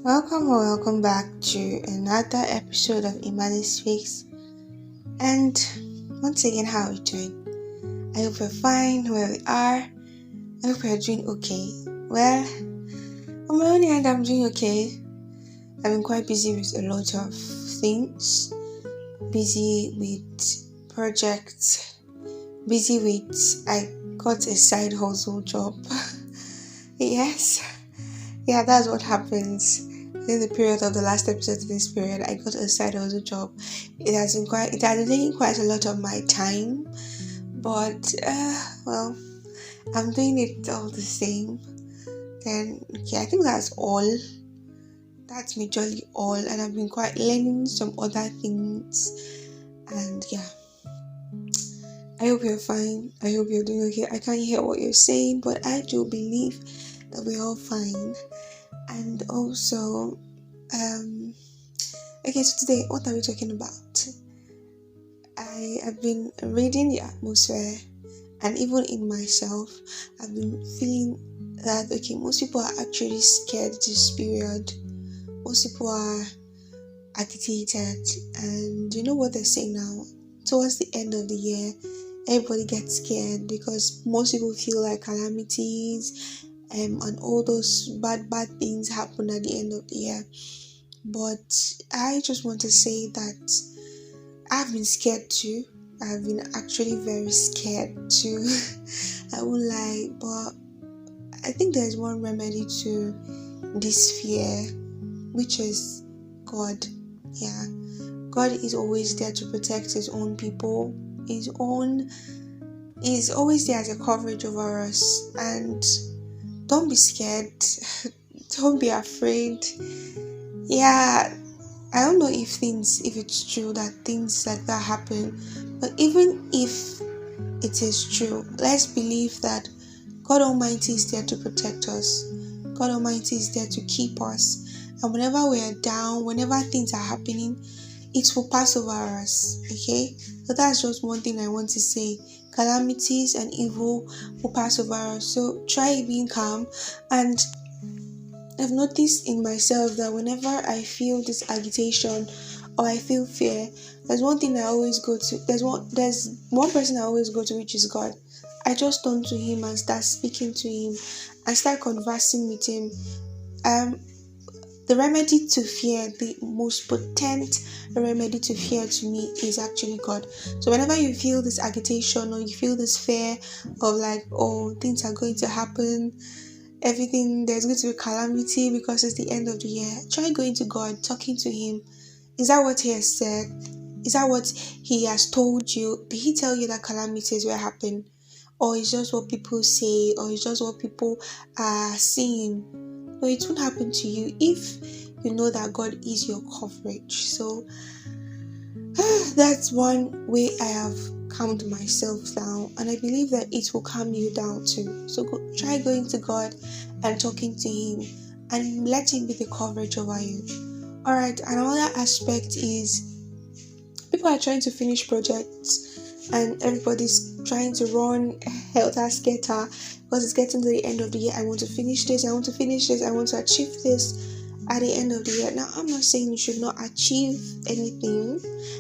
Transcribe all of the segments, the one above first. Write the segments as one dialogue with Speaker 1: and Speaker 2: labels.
Speaker 1: Welcome or welcome back to another episode of Imani Speaks. And once again, how are you doing? I hope you're fine where we are. I hope you're doing okay. Well, on my own end, I'm doing okay. I've been quite busy with a lot of things. Busy with projects. Busy with I got a side hustle job. Yes. Yeah, that's what happens. In the period of the last episode to this period, I got a side hustle job. It has been taking quite a lot of my time, but well, I'm doing it all the same. Then okay, I think that's all. That's majorly all, and I've been quite learning some other things. And yeah, I hope you're fine. I hope you're doing okay. I can't hear what you're saying, but I do believe that we're all fine. And also, um, okay, so today, what are we talking about? I have been reading the atmosphere, and even in myself, I've been feeling that okay, most people are actually scared this period. Most people are agitated, and you know what they're saying now? Towards the end of the year, everybody gets scared because most people feel like calamities and all those bad things happen at the end of the year. But I just want to say that I've been scared too. I've been actually very scared too. I won't lie, but I think there's one remedy to this fear, which is God. Yeah, God is always there to protect His own people. He's always there as a coverage over us. And don't be scared. Don't be afraid. Yeah, I don't know if it's true that things like that happen, but even if it is true, let's believe that God Almighty is there to protect us. God Almighty is there to keep us. And whenever we are down, whenever things are happening, it will pass over us. Okay? So that's just one thing I want to say. Calamities and evil will pass over us. So try being calm. And I've noticed in myself that whenever I feel this agitation or I feel fear, there's one thing I always go to. There's one person I always go to, which is God. I just turn to Him and start speaking to Him and start conversing with Him. Um, the remedy to fear, the most potent remedy to fear to me is actually God. So whenever you feel this agitation or you feel this fear of like, oh, things are going to happen, everything, there's going to be calamity because it's the end of the year, try going to God, talking to Him. Is that what He has said? Is that what He has told you? Did He tell you that calamities will happen? Or it's just what people say, or it's just what people are saying? No, it won't happen to you if you know that God is your coverage. So that's one way I have calmed myself down, and I believe that it will calm you down too. So try going to God and talking to Him and let Him be the coverage over you. Alright, another aspect is people are trying to finish projects and everybody's trying to run helter skelter because it's getting to the end of the year. I want to finish this, I want to finish this, I want to achieve this at the end of the year. Now, I'm not saying you should not achieve anything.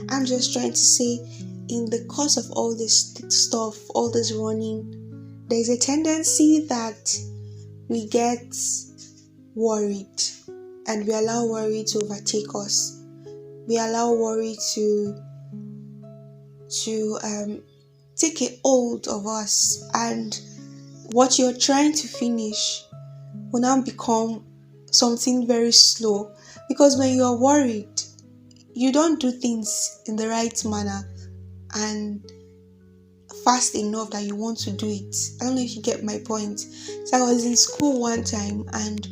Speaker 1: I'm just trying to say, in the course of all this stuff, all this running, there's a tendency that we get worried and we allow worry to overtake us. We allow worry to take a hold of us, and what you're trying to finish will now become something very slow, because when you're worried, you don't do things in the right manner and fast enough that you want to do it. I don't know if you get my point. So I was in school one time, and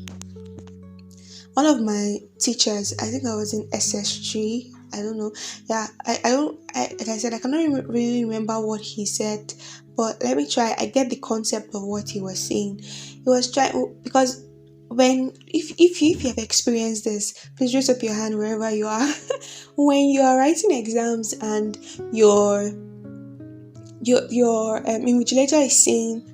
Speaker 1: one of my teachers, I think I was in SS3, I don't know. Yeah, like I said, I cannot really remember what he said, but let me try. I get the concept of what he was saying. He was trying, because if you have experienced this, please raise up your hand wherever you are. When you are writing exams and your invigilator is saying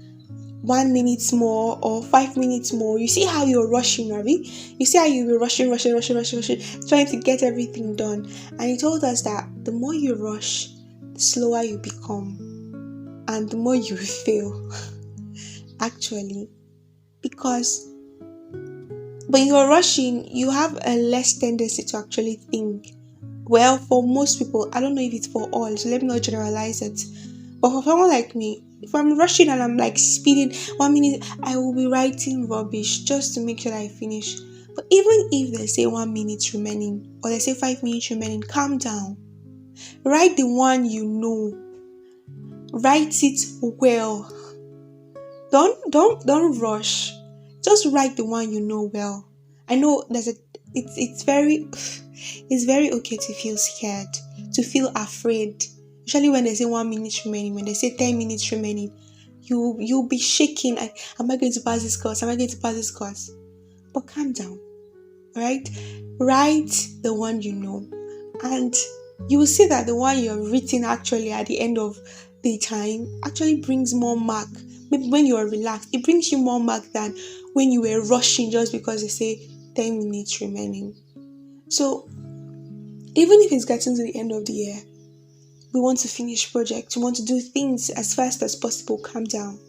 Speaker 1: 1 minute more or 5 minutes more. You see how you're rushing, Ravi? You see how you were rushing, trying to get everything done. And he told us that the more you rush, the slower you become, and the more you fail, actually. Because when you're rushing, you have a less tendency to actually think. Well, for most people, I don't know if it's for all, so let me not generalize it. But for someone like me, if I'm rushing and I'm like speeding 1 minute, I will be writing rubbish just to make sure that I finish. But even if they say 1 minute remaining or they say 5 minutes remaining, calm down. Write the one you know. Write it well. Don't rush. Just write the one you know well. I know it's very it's very okay to feel scared, to feel afraid. Especially when they say 1 minute remaining, when they say 10 minutes remaining, you'll be shaking. Am I going to pass this course? Am I going to pass this course? But calm down, right? Write the one you know, and you will see that the one you're written actually at the end of the time actually brings more mark. Maybe when you are relaxed, it brings you more mark than when you were rushing just because they say 10 minutes remaining. So even if it's getting to the end of the year, we want to finish projects, we want to do things as fast as possible. Calm down.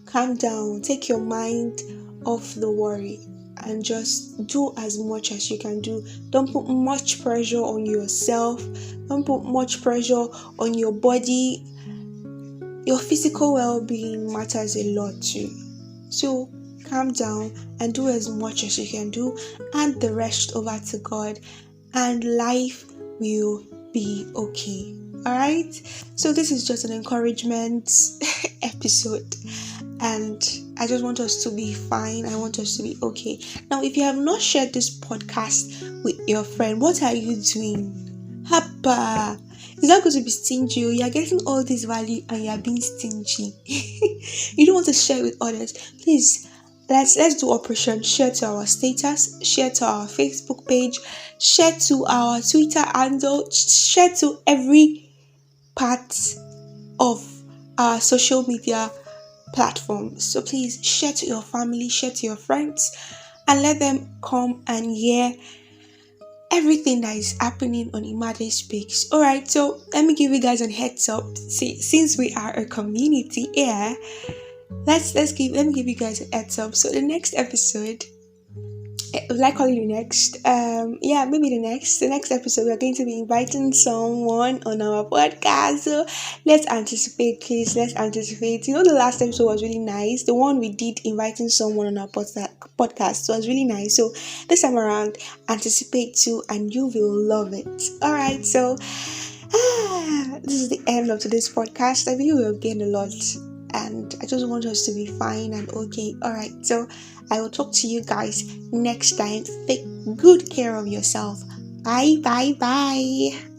Speaker 1: Calm down. Take your mind off the worry and just do as much as you can do. Don't put much pressure on yourself. Don't put much pressure on your body. Your physical well-being matters a lot too. So calm down and do as much as you can do, and the rest over to God, and life will be okay. Alright? So this is just an encouragement episode, and I just want us to be fine. I want us to be okay. Now, if you have not shared this podcast with your friend, what are you doing? Hapa! It's not going to be stingy. You're getting all this value and you're being stingy. You don't want to share with others. Please, let's do operation. Share to our status, share to our Facebook page, share to our Twitter handle, share to every part of our social media platforms. So please share to your family, share to your friends, and let them come and hear everything that is happening on Imade Speaks. Alright, so let me give you guys a heads up. See, since we are a community here, let me give you guys a heads up. So the next episode, will I call you next? Maybe the next episode we're going to be inviting someone on our podcast. So let's anticipate, please. Let's anticipate. You know, the last episode was really nice. The one we did inviting someone on our podcast was really nice. So this time around, anticipate too, and you will love it. All right. So this is the end of today's podcast. I believe we have gained a lot, and I just want us to be fine and okay. All right. So I will talk to you guys next time. Take good care of yourself. Bye, bye, bye.